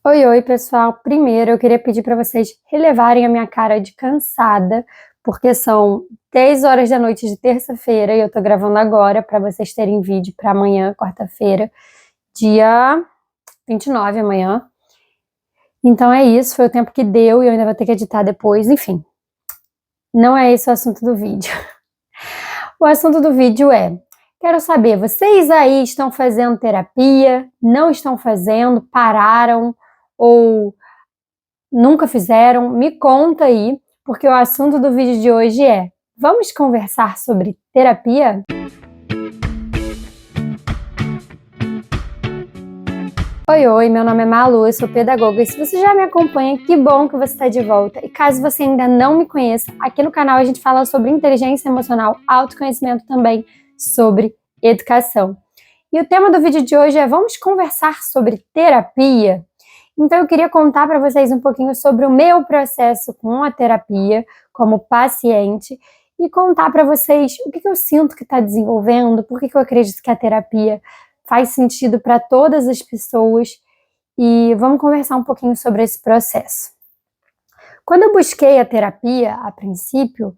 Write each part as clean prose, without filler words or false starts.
Oi, oi, pessoal. Primeiro, eu queria pedir para vocês relevarem a minha cara de cansada, porque são 10 horas da noite de terça-feira e eu tô gravando agora para vocês terem vídeo para amanhã, quarta-feira, dia 29 amanhã. Então é isso, foi o tempo que deu e eu ainda vou ter que editar depois, enfim. Não é esse o assunto do vídeo. O assunto do vídeo é: quero saber, vocês aí estão fazendo terapia? Não estão fazendo? Pararam? Ou nunca fizeram? Me conta aí, porque o assunto do vídeo de hoje é: vamos conversar sobre terapia? Oi, oi, meu nome é Malu, eu sou pedagoga e se você já me acompanha, que bom que você está de volta. E caso você ainda não me conheça, aqui no canal a gente fala sobre inteligência emocional, autoconhecimento também, sobre educação. E o tema do vídeo de hoje é: vamos conversar sobre terapia? Então eu queria contar para vocês um pouquinho sobre o meu processo com a terapia como paciente e contar para vocês o que eu sinto que está desenvolvendo, por que eu acredito que a terapia faz sentido para todas as pessoas e vamos conversar um pouquinho sobre esse processo. Quando eu busquei a terapia, a princípio,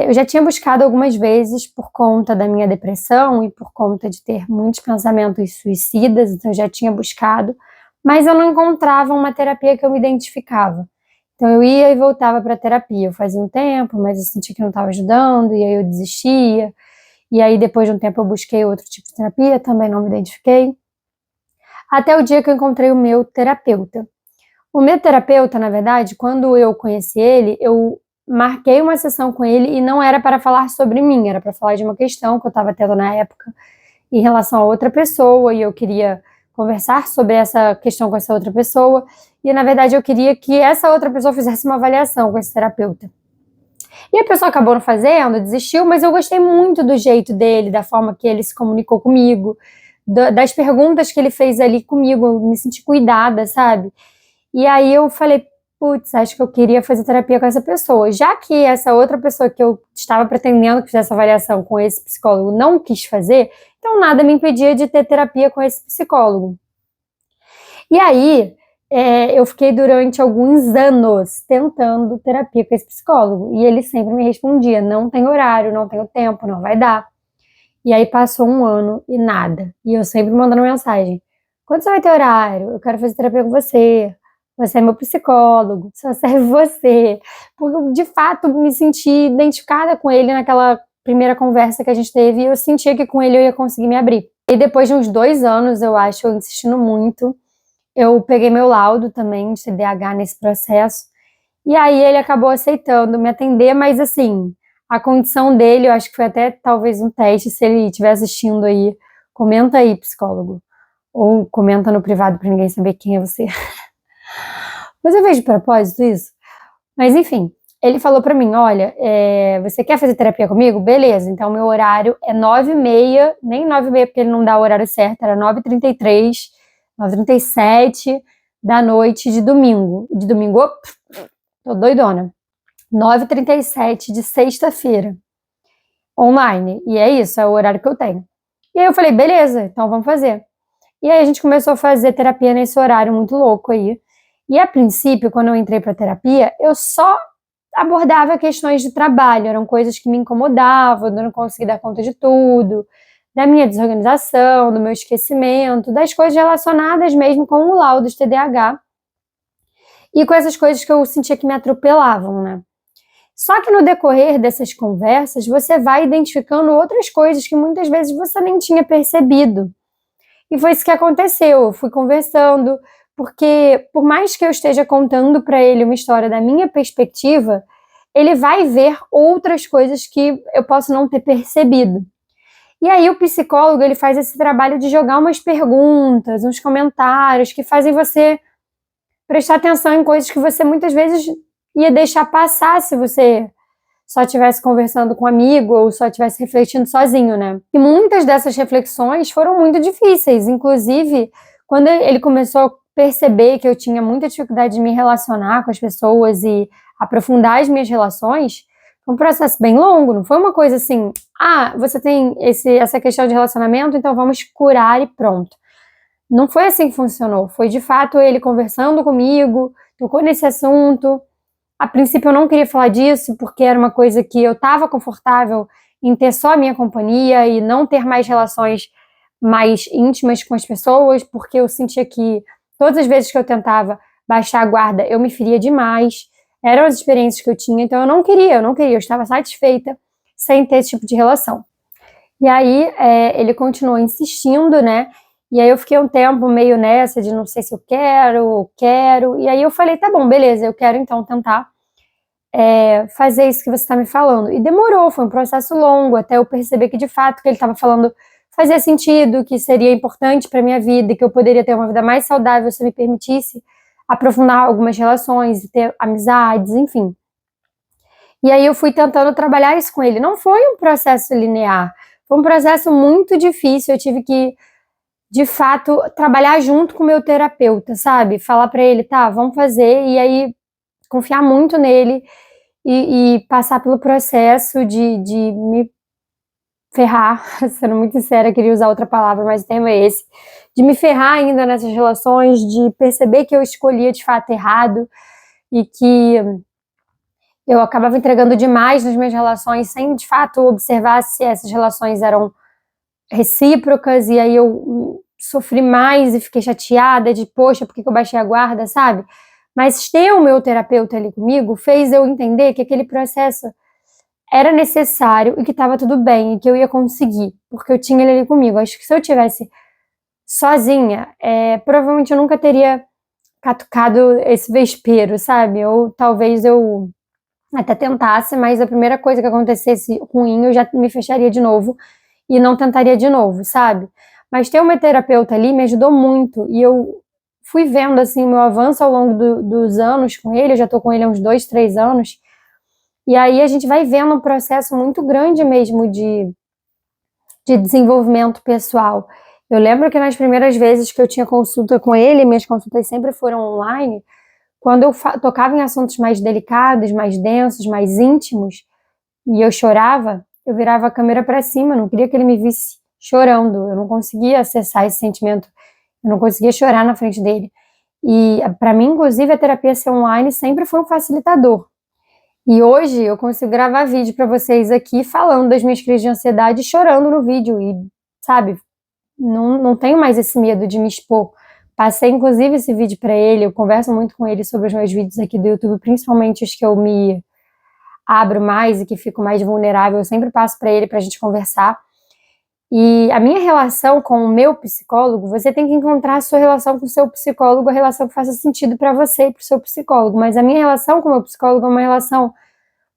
eu já tinha buscado algumas vezes por conta da minha depressão e por conta de ter muitos pensamentos suicidas, então eu já tinha buscado, mas eu não encontrava uma terapia que eu me identificava. Então eu ia e voltava para a terapia, eu fazia um tempo, mas eu sentia que não estava ajudando, e aí eu desistia, e aí depois de um tempo eu busquei outro tipo de terapia, também não me identifiquei, até o dia que eu encontrei o meu terapeuta. O meu terapeuta, na verdade, quando eu conheci ele, eu marquei uma sessão com ele e não era para falar sobre mim, era para falar de uma questão que eu estava tendo na época em relação a outra pessoa e eu queria conversar sobre essa questão com essa outra pessoa e, na verdade, eu queria que essa outra pessoa fizesse uma avaliação com esse terapeuta. E a pessoa acabou não fazendo, desistiu, mas eu gostei muito do jeito dele, da forma que ele se comunicou comigo, das perguntas que ele fez ali comigo, eu me senti cuidada, sabe? E aí eu falei, putz, acho que eu queria fazer terapia com essa pessoa. Já que essa outra pessoa que eu estava pretendendo que fizesse avaliação com esse psicólogo não quis fazer, então nada me impedia de ter terapia com esse psicólogo. E aí, eu fiquei durante alguns anos tentando terapia com esse psicólogo. E ele sempre me respondia, não tem horário, não tenho tempo, não vai dar. E aí passou um ano e nada. E eu sempre mandando mensagem, quando você vai ter horário? Eu quero fazer terapia com você. Você é meu psicólogo, só serve você. Porque eu, de fato, me senti identificada com ele naquela primeira conversa que a gente teve e eu sentia que com ele eu ia conseguir me abrir. E depois de uns 2 anos, eu acho, eu insistindo muito, eu peguei meu laudo também de TDAH nesse processo. E aí ele acabou aceitando me atender, mas assim, a condição dele, eu acho que foi até talvez um teste, se ele estiver assistindo aí, comenta aí, psicólogo. Ou comenta no privado pra ninguém saber quem é você. Mas eu vejo de propósito isso. Mas enfim, ele falou pra mim, olha, você quer fazer terapia comigo? Beleza, então meu horário é 9h30, nem 9h30 porque ele não dá o horário certo, era 9h33, 9h37 da noite de domingo. De domingo, tô doidona. 9h37 de sexta-feira, online. E é isso, é o horário que eu tenho. E aí eu falei, beleza, então vamos fazer. E aí a gente começou a fazer terapia nesse horário muito louco aí. E a princípio, quando eu entrei para terapia, eu só abordava questões de trabalho, eram coisas que me incomodavam, eu não conseguia dar conta de tudo, da minha desorganização, do meu esquecimento, das coisas relacionadas mesmo com o laudo de TDAH e com essas coisas que eu sentia que me atropelavam, né? Só que no decorrer dessas conversas, você vai identificando outras coisas que muitas vezes você nem tinha percebido. E foi isso que aconteceu, eu fui conversando, porque por mais que eu esteja contando para ele uma história da minha perspectiva, ele vai ver outras coisas que eu posso não ter percebido. E aí o psicólogo, ele faz esse trabalho de jogar umas perguntas, uns comentários que fazem você prestar atenção em coisas que você muitas vezes ia deixar passar se você só estivesse conversando com um amigo ou só estivesse refletindo sozinho, né? E muitas dessas reflexões foram muito difíceis, inclusive quando ele começou a perceber que eu tinha muita dificuldade de me relacionar com as pessoas e aprofundar as minhas relações, foi um processo bem longo, não foi uma coisa assim, você tem essa questão de relacionamento, então vamos curar e pronto. não foi assim que funcionou. Foi de fato ele conversando comigo, tocou nesse assunto. A princípio eu não queria falar disso, porque era uma coisa que eu estava confortável em ter só a minha companhia e não ter mais relações mais íntimas com as pessoas, porque eu sentia que todas as vezes que eu tentava baixar a guarda, eu me feria demais. Eram as experiências que eu tinha, então eu não queria, eu estava satisfeita sem ter esse tipo de relação. E aí ele continuou insistindo, né? E aí eu fiquei um tempo meio nessa de não sei se eu quero. E aí eu falei, tá bom, beleza, eu quero então tentar fazer isso que você está me falando. E demorou, foi um processo longo, até eu perceber que de fato o que ele estava falando fazia sentido, que seria importante para minha vida, que eu poderia ter uma vida mais saudável se eu me permitisse aprofundar algumas relações e ter amizades, enfim. E aí eu fui tentando trabalhar isso com ele. Não foi um processo linear, foi um processo muito difícil. Eu tive que, de fato, trabalhar junto com o meu terapeuta, sabe? Falar para ele, tá, vamos fazer, e aí confiar muito nele e passar pelo processo de me ferrar, sendo muito sincera, queria usar outra palavra, mas o tema é esse, de me ferrar ainda nessas relações, de perceber que eu escolhia de fato errado e que eu acabava entregando demais nas minhas relações sem de fato observar se essas relações eram recíprocas, e aí eu sofri mais e fiquei chateada de, poxa, por que eu baixei a guarda, sabe? Mas ter o meu terapeuta ali comigo fez eu entender que aquele processo era necessário e que estava tudo bem e que eu ia conseguir, porque eu tinha ele ali comigo. Acho que se eu tivesse sozinha, provavelmente eu nunca teria catucado esse vespeiro, sabe? Ou talvez eu até tentasse, mas a primeira coisa que acontecesse ruim, eu já me fecharia de novo e não tentaria de novo, sabe? Mas ter uma terapeuta ali me ajudou muito e eu fui vendo, assim, o meu avanço ao longo dos anos com ele. Eu já tô com ele há uns 2, 3 anos, e aí a gente vai vendo um processo muito grande mesmo de desenvolvimento pessoal. Eu lembro que nas primeiras vezes que eu tinha consulta com ele, minhas consultas sempre foram online, quando eu tocava em assuntos mais delicados, mais densos, mais íntimos, e eu chorava, eu virava a câmera para cima, eu não queria que ele me visse chorando, eu não conseguia acessar esse sentimento, eu não conseguia chorar na frente dele. E para mim, inclusive, a terapia ser online sempre foi um facilitador. E hoje eu consigo gravar vídeo para vocês aqui falando das minhas crises de ansiedade, chorando no vídeo e, sabe, não tenho mais esse medo de me expor. Passei inclusive esse vídeo para ele, eu converso muito com ele sobre os meus vídeos aqui do YouTube, principalmente os que eu me abro mais e que fico mais vulnerável, eu sempre passo para ele pra gente conversar. E a minha relação com o meu psicólogo, você tem que encontrar a sua relação com o seu psicólogo, a relação que faça sentido para você e para o seu psicólogo. Mas a minha relação com o meu psicólogo é uma relação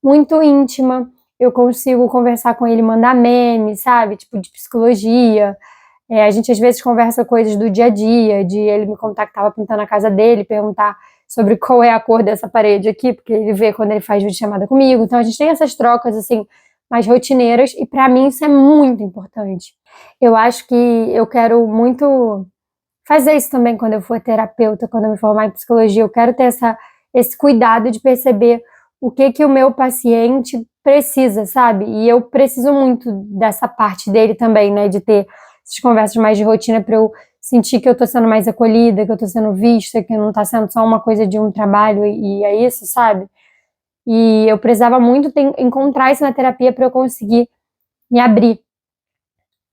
muito íntima. Eu consigo conversar com ele, mandar memes, sabe? Tipo, de psicologia. A gente às vezes conversa coisas do dia a dia, de ele me contar que estava pintando a casa dele, perguntar sobre qual é a cor dessa parede aqui, porque ele vê quando ele faz videochamada comigo. Então a gente tem essas trocas, assim, mais rotineiras, e para mim isso é muito importante. Eu acho que eu quero muito fazer isso também quando eu for terapeuta, quando eu me formar em psicologia. Eu quero ter esse cuidado de perceber o que o meu paciente precisa, sabe? E eu preciso muito dessa parte dele também, né, de ter essas conversas mais de rotina para eu sentir que eu tô sendo mais acolhida, que eu tô sendo vista, que não tá sendo só uma coisa de um trabalho e é isso, sabe? E eu precisava muito encontrar isso na terapia para eu conseguir me abrir.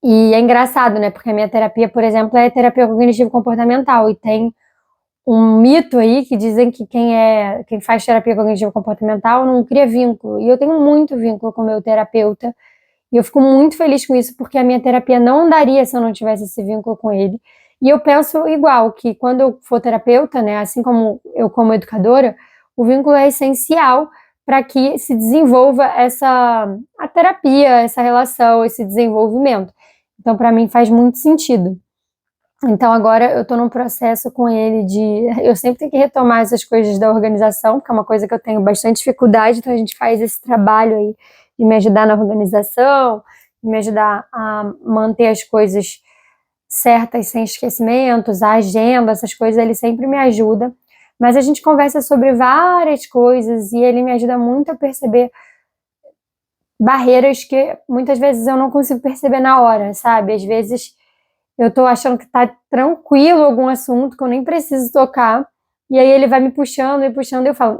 E é engraçado, né? Porque a minha terapia, por exemplo, é terapia cognitivo-comportamental, e tem um mito aí que dizem que quem faz terapia cognitivo-comportamental não cria vínculo. E eu tenho muito vínculo com o meu terapeuta, e eu fico muito feliz com isso, porque a minha terapia não andaria se eu não tivesse esse vínculo com ele. E eu penso igual, que quando eu for terapeuta, né, assim como eu como educadora, o vínculo é essencial para que se desenvolva a terapia, essa relação, esse desenvolvimento. Então, para mim, faz muito sentido. Então, agora eu estou num processo com ele eu sempre tenho que retomar essas coisas da organização, porque é uma coisa que eu tenho bastante dificuldade, então a gente faz esse trabalho aí de me ajudar na organização, de me ajudar a manter as coisas certas sem esquecimentos, a agenda, essas coisas, ele sempre me ajuda. Mas a gente conversa sobre várias coisas e ele me ajuda muito a perceber barreiras que muitas vezes eu não consigo perceber na hora, sabe? Às vezes eu tô achando que tá tranquilo algum assunto, que eu nem preciso tocar, e aí ele vai me puxando, e eu falo,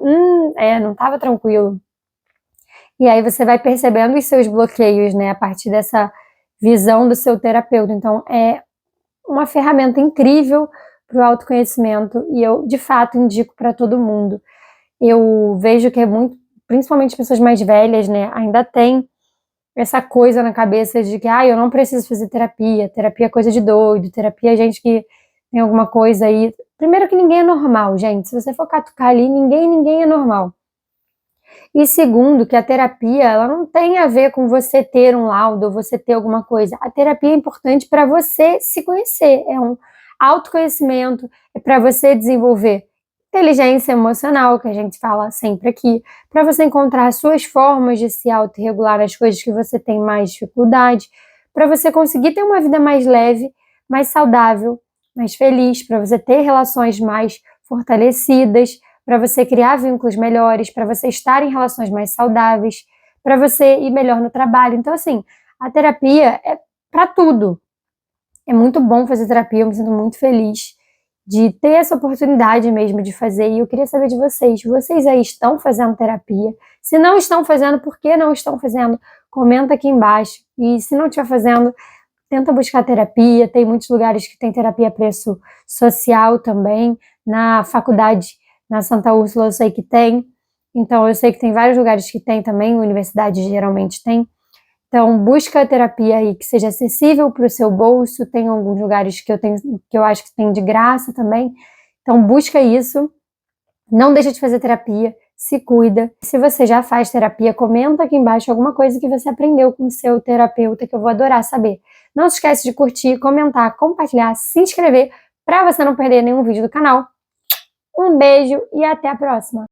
não tava tranquilo. E aí você vai percebendo os seus bloqueios, né, a partir dessa visão do seu terapeuta. Então, é uma ferramenta incrível para o autoconhecimento e eu, de fato, indico para todo mundo. Eu vejo que é muito, principalmente pessoas mais velhas, né, ainda tem essa coisa na cabeça de que, eu não preciso fazer terapia, terapia é coisa de doido, terapia é gente que tem alguma coisa aí. Primeiro que ninguém é normal, gente. Se você for catucar ali, ninguém é normal. E segundo, que a terapia, ela não tem a ver com você ter um laudo ou você ter alguma coisa. A terapia é importante para você se conhecer, é um autoconhecimento, é para você desenvolver inteligência emocional, que a gente fala sempre aqui, para você encontrar suas formas de se autorregular as coisas que você tem mais dificuldade, para você conseguir ter uma vida mais leve, mais saudável, mais feliz, para você ter relações mais fortalecidas, para você criar vínculos melhores, para você estar em relações mais saudáveis, para você ir melhor no trabalho. Então, assim, a terapia é para tudo. É muito bom fazer terapia, eu me sinto muito feliz de ter essa oportunidade mesmo de fazer. E eu queria saber de vocês, vocês aí estão fazendo terapia? Se não estão fazendo, por que não estão fazendo? Comenta aqui embaixo. E se não estiver fazendo, tenta buscar terapia. Tem muitos lugares que tem terapia a preço social também. Na faculdade, na Santa Úrsula, eu sei que tem. Então, eu sei que tem vários lugares que tem também, universidade geralmente tem. Então, busca a terapia aí que seja acessível para o seu bolso. Tem alguns lugares que eu acho que tem de graça também. Então, busca isso. Não deixa de fazer terapia. Se cuida. Se você já faz terapia, comenta aqui embaixo alguma coisa que você aprendeu com o seu terapeuta, que eu vou adorar saber. Não se esquece de curtir, comentar, compartilhar, se inscrever para você não perder nenhum vídeo do canal. Um beijo e até a próxima!